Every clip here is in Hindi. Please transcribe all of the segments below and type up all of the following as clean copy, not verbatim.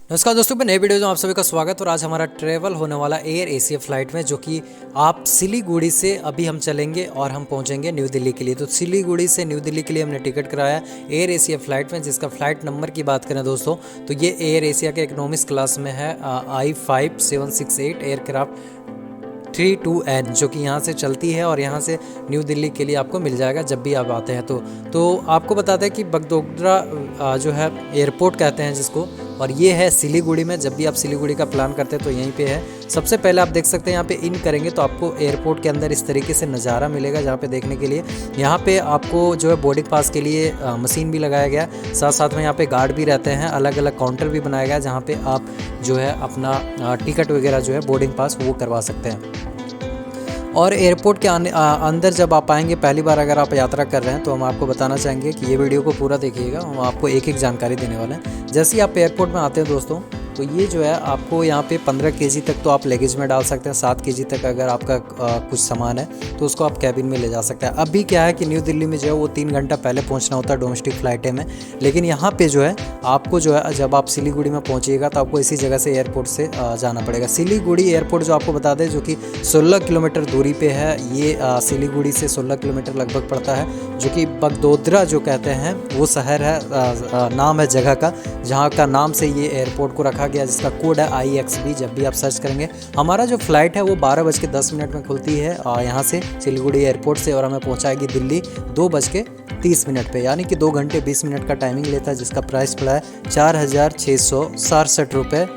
नमस्कार दोस्तों, मैं नए वीडियो में आप सभी का स्वागत। और आज हमारा ट्रैवल होने वाला एयर एशिया फ़्लाइट में, जो कि आप सिलीगुड़ी से अभी हम चलेंगे और हम पहुंचेंगे न्यू दिल्ली के लिए। तो सिलीगुड़ी से न्यू दिल्ली के लिए हमने टिकट कराया एयर एशिया फ़्लाइट में, जिसका फ़्लाइट नंबर की बात करें दोस्तों तो ये एयर एशिया के इकोनॉमिक्स क्लास में है। I5768 एयरक्राफ्ट 32N, जो कि यहाँ से चलती है और यहाँ से न्यू दिल्ली के लिए आपको मिल जाएगा जब भी आप आते हैं। तो आपको बताते हैं कि बगडोगरा जो है एयरपोर्ट कहते हैं जिसको, और ये है सिलीगुड़ी में। जब भी आप सिलीगुड़ी का प्लान करते हैं तो यहीं पे है। सबसे पहले आप देख सकते हैं यहाँ पे इन करेंगे तो आपको एयरपोर्ट के अंदर इस तरीके से नज़ारा मिलेगा, जहाँ पे देखने के लिए यहाँ पे आपको जो है बोर्डिंग पास के लिए मशीन भी लगाया गया। साथ साथ में यहाँ पे गार्ड भी रहते हैं, अलग अलग काउंटर भी बनाया गया जहाँ पे आप जो है अपना टिकट वगैरह जो है बोर्डिंग पास वो करवा सकते हैं। और एयरपोर्ट के अंदर जब आप आएंगे पहली बार, अगर आप यात्रा कर रहे हैं, तो हम आपको बताना चाहेंगे कि ये वीडियो को पूरा देखिएगा। हम आपको एक एक जानकारी देने वाले हैं। जैसे ही आप एयरपोर्ट में आते हैं दोस्तों, तो ये जो है आपको यहाँ पे 15 केजी तक तो आप लगेज में डाल सकते हैं। 7 केजी तक अगर आपका कुछ सामान है तो उसको आप कैबिन में ले जा सकते हैं। अभी क्या है कि न्यू दिल्ली में जो है वो 3 घंटा पहले पहुँचना होता है डोमेस्टिक फ़्लाइटें में, लेकिन यहाँ पे जो है आपको जो है जब आप सिलीगुड़ी में पहुँचिएगा तो आपको इसी जगह से एयरपोर्ट से जाना पड़ेगा। सिलीगुड़ी एयरपोर्ट जो आपको बता दें, जो कि 16 किलोमीटर दूरी पे है। ये सिलीगुड़ी से 16 किलोमीटर लगभग पड़ता है, जो कि बगडोगरा जो कहते हैं वो शहर है, नाम है जगह का, जहाँ का नाम से ये एयरपोर्ट को रखा गया, जिसका कोड है IXB। जब भी आप सर्च करेंगे, हमारा जो फ़्लाइट है वो 12:10 में खुलती है यहाँ से सिलीगुड़ी एयरपोर्ट से, और हमें पहुँचाएगी दिल्ली 2:30 पे, यानी कि 2 घंटे 20 मिनट का टाइमिंग लेता है, जिसका प्राइस पड़ा है 4,667 रुपये,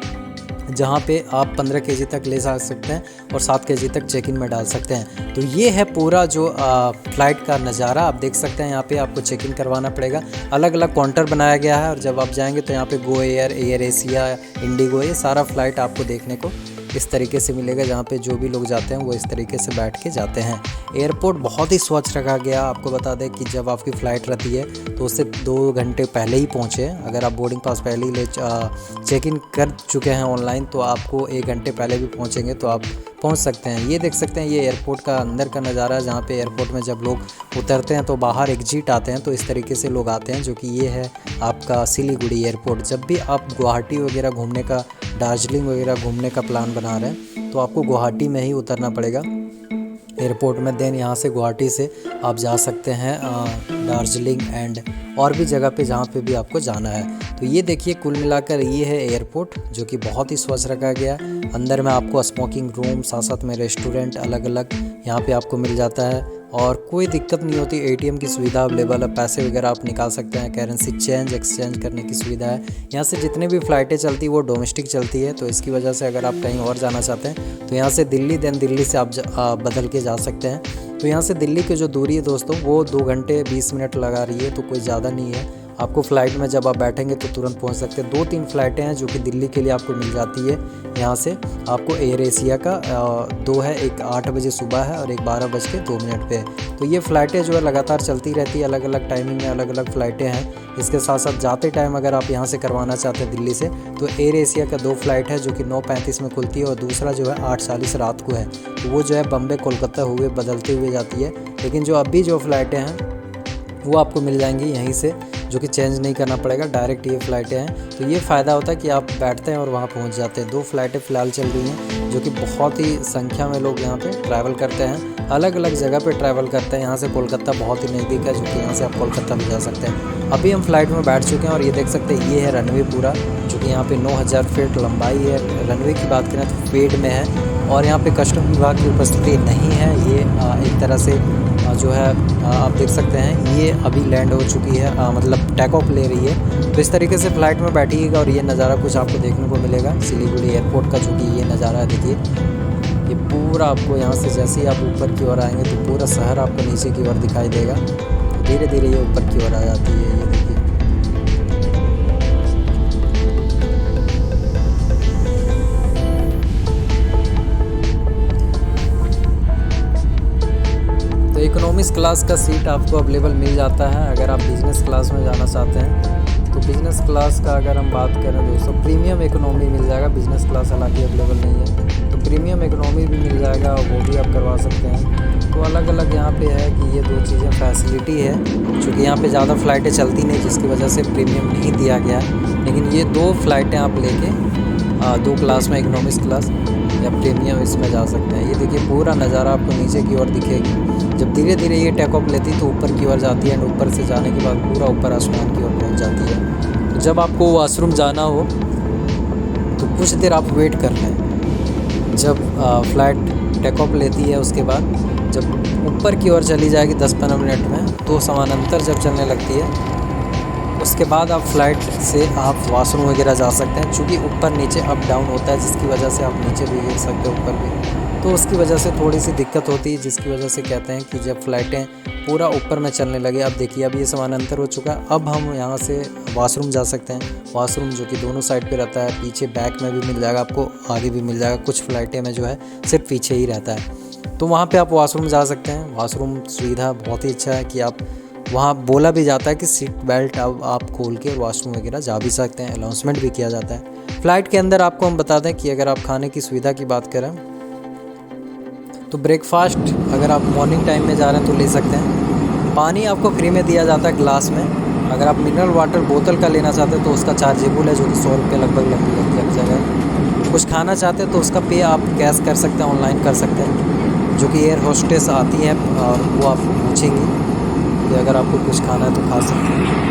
जहाँ पे आप 15 केजी तक ले जा सकते हैं और 7 केजी तक चेक इन में डाल सकते हैं। तो ये है पूरा जो फ़्लाइट का नज़ारा आप देख सकते हैं। यहाँ पे आपको चेक इन करवाना पड़ेगा। अलग अलग काउंटर बनाया गया है, और जब आप जाएंगे तो यहाँ पे Go Air, air Asia, Indigo, ये सारा फ़्लाइट आपको देखने को इस तरीके से मिलेगा, जहाँ पे जो भी लोग जाते हैं वो इस तरीके से बैठ के जाते हैं। एयरपोर्ट बहुत ही स्वच्छ रखा गया। आपको बता दें कि जब आपकी फ़्लाइट रहती है तो उससे 2 घंटे पहले ही पहुँचे। अगर आप बोर्डिंग पास पहले ही चेक इन कर चुके हैं ऑनलाइन, तो आपको 1 घंटे पहले भी पहुँचेंगे तो आप पहुँच सकते हैं। ये देख सकते हैं, ये एयरपोर्ट का अंदर का नज़ारा है, जहाँ पे एयरपोर्ट में जब लोग उतरते हैं तो बाहर एग्जिट आते हैं, तो इस तरीके से लोग आते हैं, जो कि ये है आपका सिलीगुड़ी एयरपोर्ट। जब भी आप गुवाहाटी वगैरह घूमने का, दार्जिलिंग वगैरह घूमने का प्लान बना रहे हैं, तो आपको गुवाहाटी में ही उतरना पड़ेगा एयरपोर्ट में। देन यहाँ से गुवाहाटी से आप जा सकते हैं दार्जिलिंग एंड और भी जगह पे जहाँ पे भी आपको जाना है। तो ये देखिए, कुल मिलाकर ये है एयरपोर्ट, जो कि बहुत ही स्वच्छ रखा गया। अंदर में आपको स्मोकिंग रूम, साथ साथ में रेस्टोरेंट अलग अलग यहाँ पे आपको मिल जाता है, और कोई दिक्कत नहीं होती। ATM की सुविधा अवेलेबल है, पैसे वगैरह आप निकाल सकते हैं। करेंसी एक्सचेंज करने की सुविधा है। यहाँ से जितने भी फ़्लाइटें चलती है वो डोमेस्टिक चलती है, तो इसकी वजह से अगर आप कहीं और जाना चाहते हैं तो यहाँ से दिल्ली, देन दिल्ली से आप बदल के जा सकते हैं। तो यहाँ से दिल्ली की जो दूरी है दोस्तों वो 2 घंटे 20 मिनट लगा रही है, तो कोई ज़्यादा नहीं है। आपको फ़्लाइट में जब आप बैठेंगे तो तुरंत पहुंच सकते हैं। 2-3 फ़्लाइटें हैं जो कि दिल्ली के लिए आपको मिल जाती है। यहाँ से आपको एयर एशिया का 2 है, एक 8 बजे सुबह है और एक 12:02 पे। तो ये फ़्लाइटें जो है लगातार चलती रहती है, अलग अलग टाइमिंग में अलग अलग फ़्लाइटें हैं। इसके साथ साथ जाते टाइम अगर आप यहाँ से करवाना चाहते हैं दिल्ली से, तो एयर एशिया का 2 फ़्लाइट है जो कि 9:35 में खुलती है, और दूसरा जो है 8:40 रात को है। तो वो जो है बम्बे कोलकाता हुए बदलते हुए जाती है। लेकिन जो अभी जो फ़्लाइटें हैं वो आपको मिल जाएंगी यहीं से, जो कि चेंज नहीं करना पड़ेगा, डायरेक्ट ये फ़्लाइटें हैं। तो ये फ़ायदा होता है कि आप बैठते हैं और वहाँ पहुँच जाते हैं। 2 फ़्लाइटें फ़िलहाल चल रही हैं, जो कि बहुत ही संख्या में लोग यहाँ पे ट्रैवल करते हैं, अलग अलग जगह पे ट्रैवल करते हैं। यहाँ से कोलकाता बहुत ही नज़दीक है, जो कि यहाँ से आप कोलकाता भी जा सकते हैं। अभी हम फ़्लाइट में बैठ चुके हैं, और ये देख सकते हैं ये है रनवे पूरा, जो कि यहाँ पे 9000 फीट लंबाई है। रनवे की बात करें तो पेड में है, और यहाँ पे कस्टम विभाग की उपस्थिति नहीं है। ये एक तरह से जो है आप देख सकते हैं ये अभी लैंड हो चुकी है, मतलब टेक ऑफ ले रही है। तो इस तरीके से फ़्लाइट में बैठिएगा और ये नज़ारा कुछ आपको देखने को मिलेगा सिलीगुड़ी एयरपोर्ट का, जो कि ये नज़ारा है। देखिए, ये पूरा आपको यहाँ से जैसे ही आप ऊपर की ओर आएंगे तो पूरा शहर आपको नीचे की ओर दिखाई देगा। तो धीरे धीरे ये ऊपर की ओर आ जाती है। ये देखिए, इकोनॉमिक्स क्लास का सीट आपको अवेलेबल मिल जाता है। अगर आप बिज़नेस क्लास में जाना चाहते हैं तो बिज़नेस क्लास का अगर हम बात करें दोस्तों, प्रीमियम इकोनॉमी मिल जाएगा। बिज़नेस क्लास हालांकि अवेलेबल नहीं है, तो प्रीमियम इकोनॉमी भी मिल जाएगा, वो भी आप करवा सकते हैं। तो अलग अलग यहाँ पे है कि ये दो चीज़ें फैसिलिटी है, चूँकि यहाँ पे ज़्यादा फ़्लाइटें चलती नहीं जिसकी वजह से प्रीमियम नहीं दिया गया है। लेकिन ये दो फ़्लाइटें आप लेके दो क्लास में, इकोनॉमिक्स क्लास या प्रीमियम, इसमें जा सकते हैं। ये देखिए पूरा नज़ारा आपको नीचे की ओर दिखेगी। जब धीरे धीरे ये टेक ऑफ लेती तो ऊपर की ओर जाती है, एंड ऊपर से जाने के बाद पूरा ऊपर आसमान की ओर पहुंच जाती है। तो जब आपको वॉशरूम जाना हो तो कुछ देर आप वेट कर लें। जब फ़्लाइट टेक ऑफ लेती है उसके बाद जब ऊपर की ओर चली जाएगी 10-15 मिनट में, तो समानांतर जब चलने लगती है उसके बाद आप फ़्लाइट से आप वॉशरूम वगैरह जा सकते हैं। चूँकि ऊपर नीचे अप डाउन होता है, जिसकी वजह से आप नीचे भी गिर सकते हो, ऊपर भी, तो उसकी वजह से थोड़ी सी दिक्कत होती है। जिसकी वजह से कहते हैं कि जब फ़्लाइटें पूरा ऊपर में चलने लगे, अब देखिए अब ये समानांतर हो चुका है, अब हम यहाँ से वॉशरूम जा सकते हैं। वॉशरूम जो कि दोनों साइड पे रहता है, पीछे बैक में भी मिल जाएगा आपको, आगे भी मिल जाएगा। कुछ फ़्लाइटें में जो है सिर्फ पीछे ही रहता है, तो वहाँ पर आप वॉशरूम जा सकते हैं। वॉशरूम सुविधा बहुत ही अच्छा है कि आप वहाँ बोला भी जाता है कि सीट बेल्ट अब आप खोल के वॉशरूम वगैरह जा भी सकते हैं, अनाउंसमेंट भी किया जाता है। फ़्लाइट के अंदर आपको हम बता दें कि अगर आप खाने की सुविधा की बात करें तो ब्रेकफास्ट अगर आप मॉर्निंग टाइम में जा रहे हैं तो ले सकते हैं। पानी आपको फ्री में दिया जाता है ग्लास में। अगर आप मिनरल वाटर बोतल का लेना चाहते हैं तो उसका चार्जेबल है, जो कि 100 रुपये लगभग लग जाएगा। कुछ खाना चाहते हैं तो उसका पे आप कैश कर सकते हैं, ऑनलाइन कर सकते हैं, जो कि एयर होस्टेस आती हैं और वो आपको पूछेंगी कि अगर आपको कुछ खाना है तो खा सकते हैं।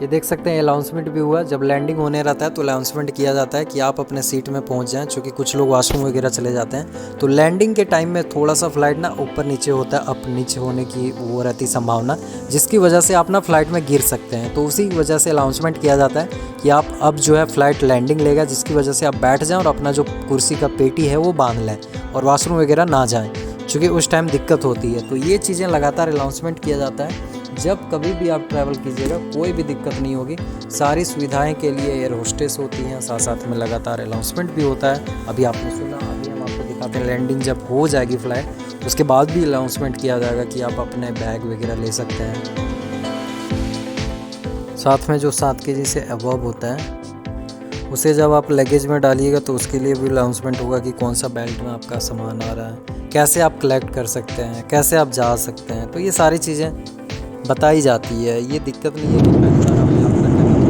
ये देख सकते हैं अनाउंसमेंट भी हुआ। जब लैंडिंग होने रहता है तो अनाउंसमेंट किया जाता है कि आप अपने सीट में पहुंच जाएं, क्योंकि कुछ लोग वॉशरूम वगैरह चले जाते हैं। तो लैंडिंग के टाइम में थोड़ा सा फ़्लाइट ना ऊपर नीचे होता है, अप नीचे होने की वो रहती संभावना, जिसकी वजह से आप ना फ़्लाइट में गिर सकते हैं। तो उसी की वजह से अनाउंसमेंट किया जाता है कि आप अब जो है फ़्लाइट लैंडिंग लेगा, जिसकी वजह से आप बैठ जाएँ और अपना जो कुर्सी का पेटी है वो बांध लें और वॉशरूम वगैरह ना जाएँ, क्योंकि उस टाइम दिक्कत होती है। तो ये चीज़ें लगातार अनाउंसमेंट किया जाता है। जब कभी भी आप ट्रैवल कीजिएगा कोई भी दिक्कत नहीं होगी। सारी सुविधाएं के लिए एयर होस्टेस होती हैं, साथ साथ में लगातार अनाउंसमेंट भी होता है। अभी आपने सुना, अभी हम आपको दिखाते हैं। लैंडिंग जब हो जाएगी फ़्लाइट, उसके बाद भी अनाउंसमेंट किया जाएगा कि आप अपने बैग वगैरह ले सकते हैं। साथ में जो 7 kg से अबव होता है उसे जब आप लगेज में डालिएगा तो उसके लिए भी अनाउंसमेंट होगा कि कौन सा बेल्ट में आपका सामान आ रहा है, कैसे आप कलेक्ट कर सकते हैं, कैसे आप जा सकते हैं। तो ये सारी चीज़ें बताई जाती है। ये दिक्कत नहीं है कि पहली बार आप यात्रा कर रहे हैं।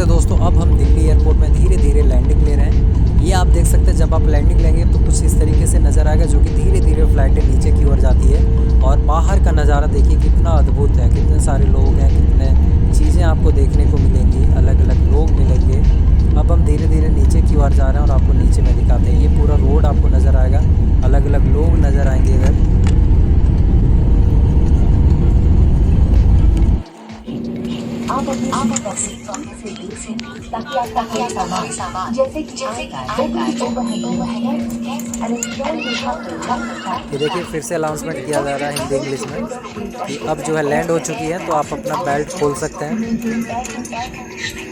दोस्तों अब हम दिल्ली एयरपोर्ट में धीरे धीरे लैंडिंग ले रहे हैं। ये आप देख सकते हैं, जब आप लैंडिंग लेंगे तो कुछ इस तरीके से नज़र आएगा, जो कि धीरे धीरे फ्लाइटें नीचे की ओर जाती है। और बाहर का नज़ारा देखिए कितना अद्भुत है, कितने सारे लोग हैं, कितने चीज़ें आपको देखने को मिलेंगी, अलग अलग लोग मिलेंगे। अब हम धीरे धीरे नीचे की ओर जा रहे हैं और आपको नीचे में दिखाते हैं। ये पूरा रोड आपको नज़र आएगा, अलग अलग लोग नज़र आएंगे इधर। आप अपने ताकि आपका सामान जैसे ये देखिए फिर से अनाउंसमेंट किया जा रहा है हिंदी इंग्लिश में कि अब जो है लैंड हो चुकी है, तो आप अपना बेल्ट खोल सकते हैं,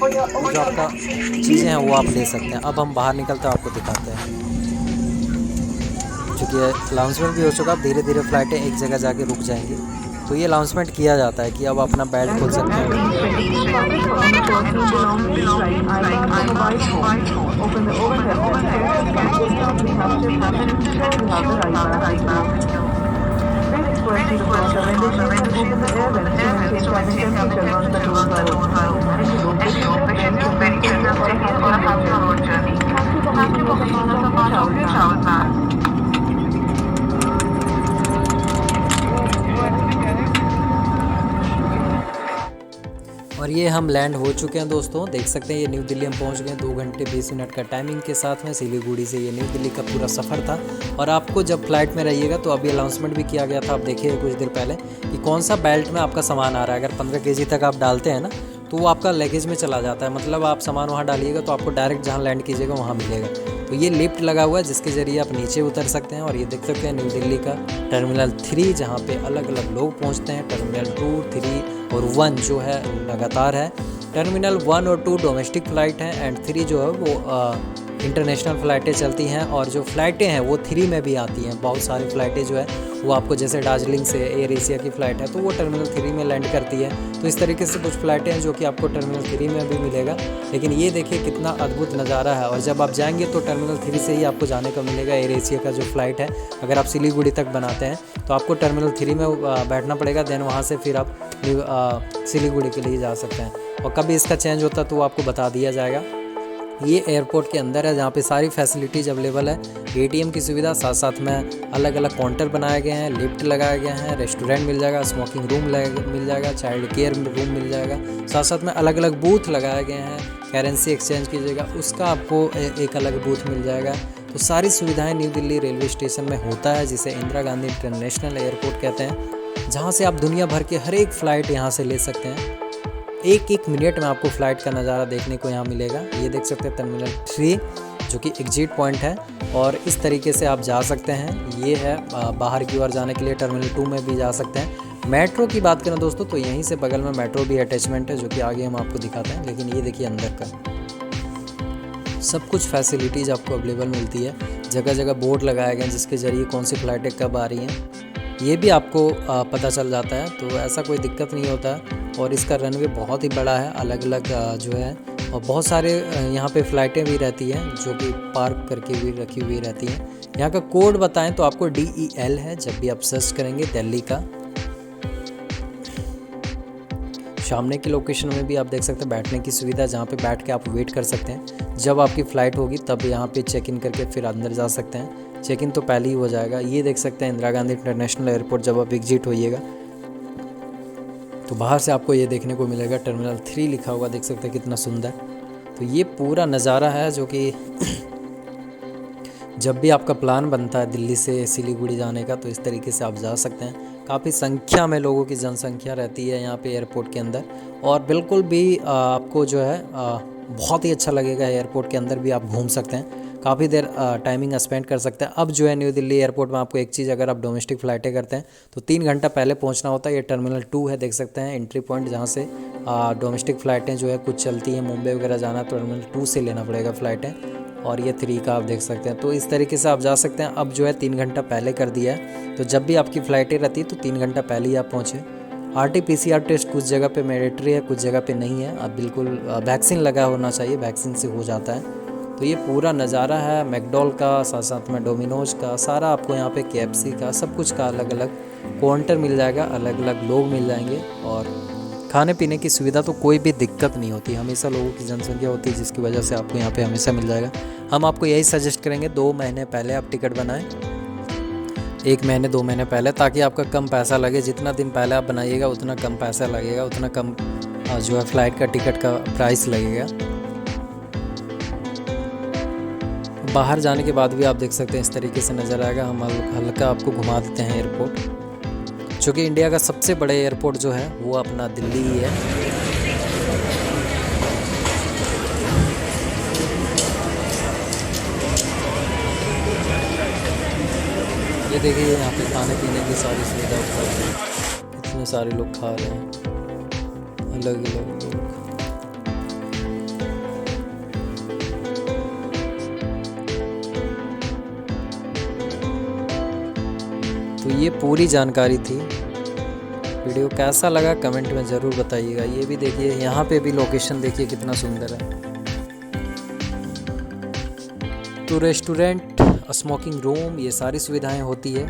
जो आपका चीज़ें हैं वो आप ले सकते हैं। अब हम बाहर निकलते हैं, आपको दिखाते हैं। कि अनाउंसमेंट भी हो चुका, अब धीरे धीरे फ़्लाइटें एक जगह जाके रुक जाएंगी। तो ये अनाउंसमेंट किया जाता है कि अब अपना बेल्ट खोल सकते हैं। और ये हम लैंड हो चुके हैं दोस्तों, देख सकते हैं ये न्यू दिल्ली हम पहुंच गए 2 घंटे 20 मिनट का टाइमिंग के साथ में। सिलीगुड़ी से ये न्यू दिल्ली का पूरा सफ़र था। और आपको जब फ्लाइट में रहिएगा तो अभी अनाउंसमेंट भी किया गया था, आप देखिए कुछ देर पहले, कि कौन सा बेल्ट में आपका सामान आ रहा है। अगर 15 kg तक आप डालते हैं ना तो वो आपका लगेज में चला जाता है, मतलब आप सामान वहाँ डालिएगा तो आपको डायरेक्ट जहाँ लैंड कीजिएगा वहाँ मिलेगा। तो ये लिफ्ट लगा हुआ है जिसके ज़रिए आप नीचे उतर सकते हैं। और ये देख सकते हैं न्यू दिल्ली का टर्मिनल 3 जहाँ पे अलग अलग लोग पहुँचते हैं। टर्मिनल 2, 3 और 1 जो है लगातार है। टर्मिनल 1 और 2 डोमेस्टिक फ़्लाइट हैं एंड 3 जो है वो इंटरनेशनल फ़्लाइटें चलती हैं। और जो फ़्लाइटें हैं वो 3 में भी आती हैं। बहुत सारी फ़्लाइटें जो है वो आपको, जैसे दार्जिलिंग से एयर एशिया की फ़्लाइट है तो वो टर्मिनल 3 में लैंड करती है। तो इस तरीके से कुछ फ़्लाइटें हैं जो कि आपको टर्मिनल 3 में भी मिलेगा। लेकिन ये देखिए कितना अद्भुत नज़ारा है। और जब आप जाएंगे तो टर्मिनल 3 से ही आपको जाने का मिलेगा एयर एशिया का जो फ़्लाइट है। अगर आप सिलीगुड़ी तक बनाते हैं तो आपको टर्मिनल 3 में बैठना पड़ेगा, देन वहाँ से फिर आप सिलीगुड़ी के लिए जा सकते हैं। और कभी इसका चेंज होता तो वो आपको बता दिया जाएगा। ये एयरपोर्ट के अंदर है जहाँ पे सारी फैसिलिटीज़ अवेलेबल है। एटीएम की सुविधा, साथ साथ में अलग अलग काउंटर बनाए गए हैं, लिफ्ट लगाए गए हैं, रेस्टोरेंट मिल जाएगा, स्मोकिंग रूम मिल जाएगा, चाइल्ड केयर रूम मिल जाएगा। साथ साथ में अलग अलग बूथ लगाए गए हैं। करेंसी एक्सचेंज कीजिएगा उसका आपको एक अलग बूथ मिल जाएगा। तो सारी सुविधाएँ न्यू दिल्ली रेलवे स्टेशन में होता है, जिसे इंदिरा गांधी इंटरनेशनल एयरपोर्ट कहते हैं, जहाँ से आप दुनिया भर के हर एक फ़्लाइट यहाँ से ले सकते हैं। एक मिनट में आपको फ़्लाइट का नज़ारा देखने को यहाँ मिलेगा। ये देख सकते हैं टर्मिनल 3 जो कि एग्जिट पॉइंट है और इस तरीके से आप जा सकते हैं। ये है बाहर की ओर जाने के लिए टर्मिनल 2 में भी जा सकते हैं। मेट्रो की बात करें दोस्तों तो यहीं से बगल में मेट्रो भी अटैचमेंट है, जो कि आगे हम आपको दिखाते हैं। लेकिन ये देखिए अंदर का सब कुछ फैसिलिटीज़ आपको अवेलेबल मिलती है। जगह जगह बोर्ड लगाए गए हैं जिसके ज़रिए कौन सी फ़्लाइटें कब आ रही हैं ये भी आपको पता चल जाता है। तो ऐसा कोई दिक्कत नहीं होता है। और इसका रनवे बहुत ही बड़ा है, अलग अलग जो है, और बहुत सारे यहाँ पे फ़्लाइटें भी रहती हैं जो कि पार्क करके भी रखी हुई रहती हैं। यहाँ का कोड बताएं तो आपको DEL है जब भी आप सर्च करेंगे दिल्ली का। सामने की लोकेशन में भी आप देख सकते हैं बैठने की सुविधा, जहाँ पे बैठ के आप वेट कर सकते हैं। जब आपकी फ़्लाइट होगी तब यहाँ पे चेक इन करके फिर अंदर जा सकते हैं। चेक इन तो पहले ही हो जाएगा। ये देख सकते हैं इंदिरा गांधी इंटरनेशनल एयरपोर्ट। जब आप एग्जिट होइएगा तो बाहर से आपको ये देखने को मिलेगा टर्मिनल 3 लिखा हुआ, देख सकते हैं कितना सुंदर। तो ये पूरा नज़ारा है जो कि जब भी आपका प्लान बनता है दिल्ली से सिलीगुड़ी जाने का तो इस तरीके से आप जा सकते हैं। काफ़ी संख्या में लोगों की जनसंख्या रहती है यहाँ पे एयरपोर्ट के अंदर। और बिल्कुल भी आपको जो है बहुत ही अच्छा लगेगा। एयरपोर्ट के अंदर भी आप घूम सकते हैं, काफ़ी देर टाइमिंग स्पेंड कर सकते हैं। अब जो है न्यू दिल्ली एयरपोर्ट में आपको एक चीज़, अगर आप डोमेस्टिक फ़्लाइटें करते हैं तो 3 घंटा पहले पहुंचना होता है। ये टर्मिनल 2 है, देख सकते हैं एंट्री पॉइंट, जहां से डोमेस्टिक फ़्लाइटें जो है कुछ चलती हैं। मुंबई वगैरह जाना तो टर्मिनल 2 से लेना पड़ेगा फ़्लाइटें। और ये 3 का आप देख सकते हैं। तो इस तरीके से आप जा सकते हैं। अब जो है 3 घंटा पहले कर दिया है, तो जब भी आपकी फ़्लाइटें रहती है तो 3 घंटा पहले ही आप पहुँचें। RT-PCR टेस्ट कुछ जगह पे मैंडेटरी है, कुछ जगह पे नहीं है। अब बिल्कुल वैक्सीन लगा होना चाहिए, वैक्सीन से हो जाता है। तो ये पूरा नज़ारा है मैकडॉल का, साथ साथ में डोमिनोज का, सारा आपको यहाँ पे KFC का, सब कुछ का अलग अलग काउंटर मिल जाएगा, अलग अलग लोग मिल जाएंगे। और खाने पीने की सुविधा तो कोई भी दिक्कत नहीं होती, हमेशा लोगों की जनसंख्या होती है जिसकी वजह से आपको यहाँ पे हमेशा मिल जाएगा। हम आपको यही सजेस्ट करेंगे 2 महीने पहले आप टिकट बनाएं, 1 महीने 2 महीने पहले, ताकि आपका कम पैसा लगे। जितना दिन पहले आप बनाइएगा उतना कम पैसा लगेगा, उतना कम जो है फ़्लाइट का टिकट का प्राइस लगेगा। बाहर जाने के बाद भी आप देख सकते हैं इस तरीके से नज़र आएगा। हम हल्का आपको घुमा देते हैं एयरपोर्ट, चूँकि इंडिया का सबसे बड़ा एयरपोर्ट जो है वो अपना दिल्ली ही है। ये देखिए यहाँ पे खाने पीने की सारी सुविधा उपलब्ध है। इतने सारे लोग खा रहे हैं, अलग अलग लोग। तो ये पूरी जानकारी थी। वीडियो कैसा लगा कमेंट में ज़रूर बताइएगा। ये भी देखिए, यहाँ पे भी लोकेशन देखिए कितना सुंदर है। तो रेस्टोरेंट, स्मोकिंग रूम, ये सारी सुविधाएं होती है।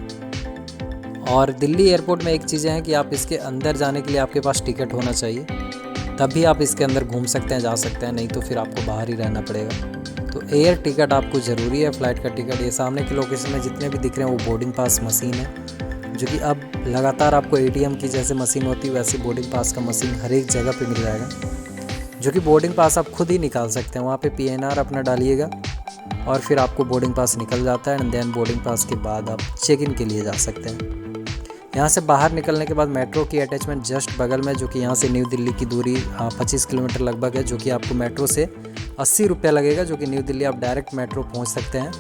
और दिल्ली एयरपोर्ट में एक चीज़ें हैं कि आप इसके अंदर जाने के लिए आपके पास टिकट होना चाहिए, तभी आप इसके अंदर घूम सकते हैं, जा सकते हैं, नहीं तो फिर आपको बाहर ही रहना पड़ेगा। तो एयर टिकट आपको ज़रूरी है, फ़्लाइट का टिकट। ये सामने की लोकेशन में जितने भी दिख रहे हैं वो बोर्डिंग पास मशीन है, जो कि अब लगातार आपको ATM की जैसे मशीन होती है वैसी बोर्डिंग पास का मशीन हर एक जगह पे मिल जाएगा, जो कि बोर्डिंग पास आप खुद ही निकाल सकते हैं। वहाँ पे PNR अपना डालिएगा और फिर आपको बोर्डिंग पास निकल जाता है। एंड देन बोर्डिंग पास के बाद आप चेक इन के लिए जा सकते हैं। यहाँ से बाहर निकलने के बाद मेट्रो की अटैचमेंट जस्ट बगल में, जो कि यहाँ से न्यू दिल्ली की दूरी 25 किलोमीटर लगभग है, जो कि आपको मेट्रो से 80 रुपया लगेगा, जो कि न्यू दिल्ली आप डायरेक्ट मेट्रो पहुँच सकते हैं।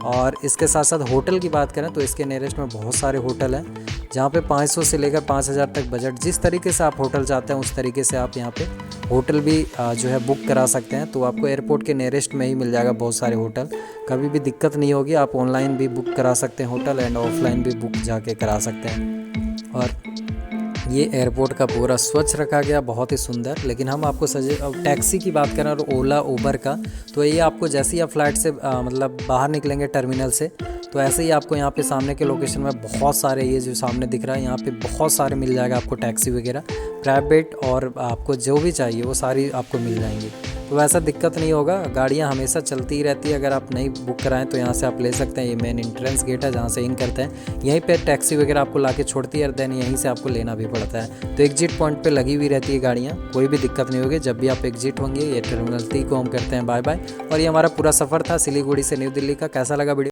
और इसके साथ साथ होटल की बात करें तो इसके नियरेस्ट में बहुत सारे होटल हैं, जहाँ पे 500 से लेकर 5000 तक बजट, जिस तरीके से आप होटल चाहते हैं उस तरीके से आप यहाँ पे होटल भी जो है बुक करा सकते हैं। तो आपको एयरपोर्ट के नियरेस्ट में ही मिल जाएगा बहुत सारे होटल, कभी भी दिक्कत नहीं होगी। आप ऑनलाइन भी बुक करा सकते हैं होटल, एंड ऑफलाइन भी बुक जाके करा सकते हैं। और ये एयरपोर्ट का पूरा स्वच्छ रखा गया, बहुत ही सुंदर। लेकिन हम आपको अब टैक्सी की बात करें और ओला उबर का, तो ये आपको जैसे ही आप फ्लाइट से मतलब बाहर निकलेंगे टर्मिनल से, तो ऐसे ही आपको यहाँ पे सामने के लोकेशन में बहुत सारे, ये जो सामने दिख रहा है यहाँ पे बहुत सारे मिल जाएगा आपको टैक्सी वगैरह प्राइवेट, और आपको जो भी चाहिए वो सारी आपको मिल जाएंगी। तो वैसा दिक्कत नहीं होगा, गाड़ियाँ हमेशा चलती ही रहती है। अगर आप नहीं बुक कराएं तो यहाँ से आप ले सकते हैं। ये मेन एंट्रेंस गेट है जहाँ से इन करते हैं, यहीं पे टैक्सी वगैरह आपको लाके छोड़ती है, और देन यहीं से आपको लेना भी पड़ता है। तो एग्जिट पॉइंट पे लगी हुई रहती है गाड़ियाँ, कोई भी दिक्कत नहीं होगी जब भी आप एग्जिट होंगे। ये टर्मिनल 3 को हम करते हैं बाय बाय। और ये हमारा पूरा सफ़र था सिलीगुड़ी से न्यू दिल्ली का। कैसा लगा वीडियो?